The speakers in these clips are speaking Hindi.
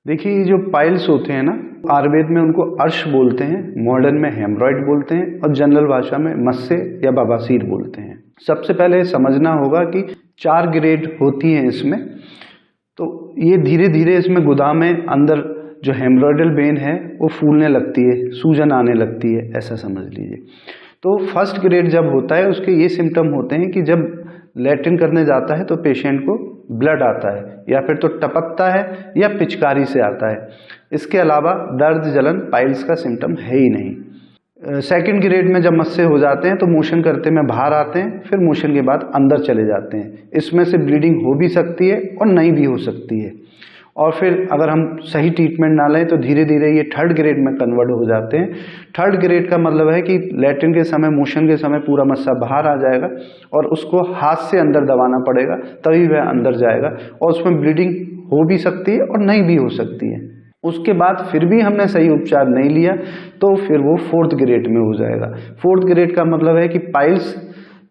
देखिए, ये जो पाइल्स होते हैं ना, आयुर्वेद में उनको अर्श बोलते हैं, मॉडर्न में हेमरॉइड बोलते हैं और जनरल भाषा में मस्से या बवासीर बोलते हैं। सबसे पहले समझना होगा कि 4 ग्रेड होती हैं इसमें। तो ये धीरे धीरे इसमें गुदा में अंदर जो हेमरॉइडल वेन है वो फूलने लगती है, सूजन आने लगती है, ऐसा समझ लीजिए। तो फर्स्ट ग्रेड जब होता है उसके ये सिम्टम होते हैं कि जब लैट्रिन करने जाता है तो पेशेंट को ब्लड आता है, या फिर तो टपकता है या पिचकारी से आता है। इसके अलावा दर्द जलन पाइल्स का सिम्टम है ही नहीं। सेकंड ग्रेड में जब मस्से हो जाते हैं तो मोशन करते में बाहर आते हैं, फिर मोशन के बाद अंदर चले जाते हैं। इसमें से ब्लीडिंग हो भी सकती है और नहीं भी हो सकती है। और फिर अगर हम सही ट्रीटमेंट ना लें तो धीरे धीरे ये थर्ड ग्रेड में कन्वर्ट हो जाते हैं। थर्ड ग्रेड का मतलब है कि लैट्रिन के समय, मोशन के समय पूरा मस्सा बाहर आ जाएगा और उसको हाथ से अंदर दबाना पड़ेगा, तभी वह अंदर जाएगा और उसमें ब्लीडिंग हो भी सकती है और नहीं भी हो सकती है। उसके बाद फिर भी हमने सही उपचार नहीं लिया तो फिर वो फोर्थ ग्रेड में हो जाएगा। फोर्थ ग्रेड का मतलब है कि पाइल्स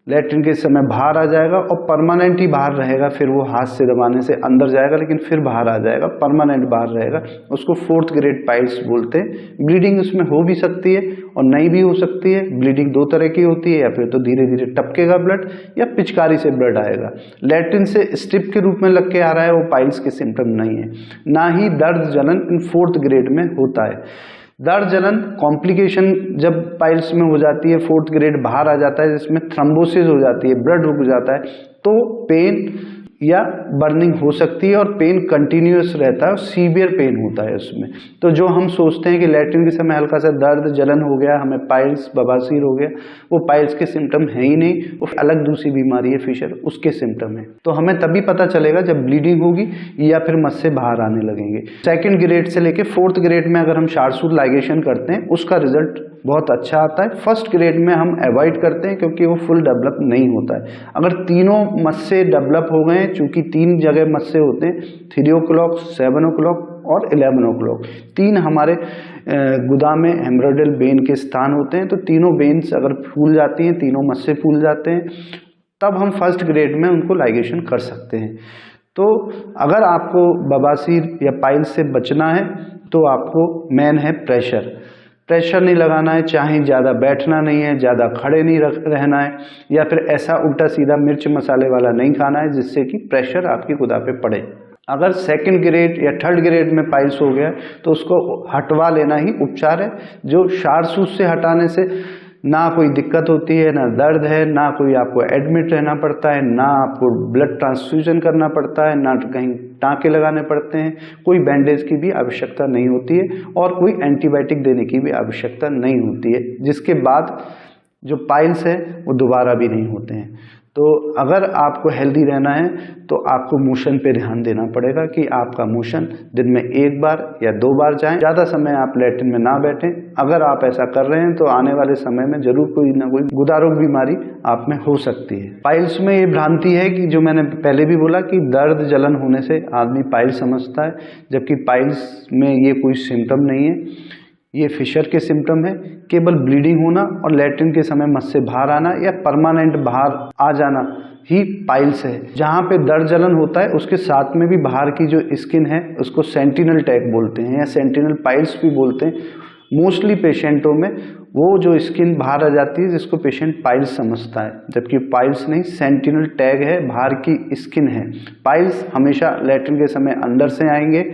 लैट्रिन के समय बाहर आ जाएगा और परमानेंट ही बाहर रहेगा। फिर वो हाथ से दबाने से अंदर जाएगा लेकिन फिर बाहर आ जाएगा, परमानेंट बाहर रहेगा। उसको फोर्थ ग्रेड पाइल्स बोलते हैं। ब्लीडिंग उसमें हो भी सकती है और नहीं भी हो सकती है। ब्लीडिंग 2 तरह की होती है, या फिर तो धीरे धीरे टपकेगा ब्लड या पिचकारी से ब्लड आएगा। लैट्रिन से स्ट्रिप के रूप में लग के आ रहा है, वो पाइल्स के सिम्टम नहीं है। ना ही दर्द जलन इन फोर्थ ग्रेड में होता है। दर्द जलन कॉम्प्लिकेशन जब पाइल्स में हो जाती है, फोर्थ ग्रेड बाहर आ जाता है, जिसमें थ्रोम्बोसिस हो जाती है, ब्लड रुक जाता है, तो पेन या बर्निंग हो सकती है और पेन कंटिन्यूअस रहता है और सीवियर पेन होता है उसमें। तो जो हम सोचते हैं कि लैट्रिन के समय हल्का सा दर्द जलन हो गया, हमें पाइल्स बवासीर हो गया, वो पाइल्स के सिम्टम है ही नहीं, वो अलग दूसरी बीमारी है, फिशर, उसके सिम्टम है। तो हमें तभी पता चलेगा जब ब्लीडिंग होगी या फिर मस्से बाहर आने लगेंगे। सेकेंड ग्रेड से लेके फोर्थ ग्रेड में अगर हम शार्सूट लाइगेशन करते हैं उसका रिजल्ट बहुत अच्छा आता है। फर्स्ट ग्रेड में हम अवॉइड करते हैं क्योंकि वो फुल डेवलप नहीं होता है। अगर तीनों मस्से डेवलप हो गए, चूंकि 3 जगह मस्से होते हैं, 3 o'clock, 7 o'clock और 11 o'clock, 3 हमारे गुदा में हेमरॉइडल वेन के स्थान होते हैं। तो तीनों वेन्स अगर फूल जाती हैं, तीनों मस्से फूल जाते हैं, तब हम फर्स्ट ग्रेड में उनको लाइगेशन कर सकते हैं। तो अगर आपको बवासीर या पाइल्स से बचना है तो आपको मेन है प्रेशर नहीं लगाना है। चाहे ज़्यादा बैठना नहीं है, ज़्यादा खड़े नहीं रहना है, या फिर ऐसा उल्टा सीधा मिर्च मसाले वाला नहीं खाना है जिससे कि प्रेशर आपकी गुदा पे पड़े। अगर सेकंड ग्रेड या थर्ड ग्रेड में पाइल्स हो गया तो उसको हटवा लेना ही उपचार है। जो शार्सूट से हटाने से ना कोई दिक्कत होती है, ना दर्द है, ना कोई आपको एडमिट रहना पड़ता है, ना आपको ब्लड ट्रांसफ्यूजन करना पड़ता है, ना कहीं टाँके लगाने पड़ते हैं, कोई बैंडेज की भी आवश्यकता नहीं होती है और कोई एंटीबायोटिक देने की भी आवश्यकता नहीं होती है, जिसके बाद जो पाइल्स है वो दोबारा भी नहीं होते हैं। तो अगर आपको हेल्दी रहना है तो आपको मोशन पे ध्यान देना पड़ेगा कि आपका मोशन दिन में 1 बार या 2 बार जाए। ज़्यादा समय आप लैट्रिन में ना बैठें। अगर आप ऐसा कर रहे हैं तो आने वाले समय में जरूर कोई ना कोई गुदा रोग बीमारी आप में हो सकती है। पाइल्स में ये भ्रांति है कि जो मैंने पहले भी बोला कि दर्द जलन होने से आदमी पाइल्स समझता है, जबकि पाइल्स में ये कोई सिम्टम नहीं है। ये फिशर के सिम्टम है। केवल ब्लीडिंग होना और लैट्रिन के समय मस्से बाहर आना या परमानेंट बाहर आ जाना ही पाइल्स है। जहाँ पे दर्द जलन होता है उसके साथ में भी बाहर की जो स्किन है उसको सेंटिनल टैग बोलते हैं या सेंटिनल पाइल्स भी बोलते हैं। मोस्टली पेशेंटों में वो जो स्किन बाहर आ जाती है जिसको पेशेंट पाइल्स समझता है, जबकि पाइल्स नहीं, सेंटिनल टैग है, बाहर की स्किन है। पाइल्स हमेशा लैट्रिन के समय अंदर से आएंगे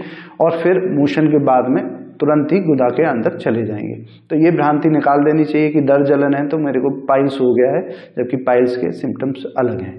और फिर मोशन के बाद में तुरंत ही गुदा के अंदर चले जाएंगे। तो ये भ्रांति निकाल देनी चाहिए कि दर्द जलन है तो मेरे को पाइल्स हो गया है, जबकि पाइल्स के सिम्टम्स अलग हैं।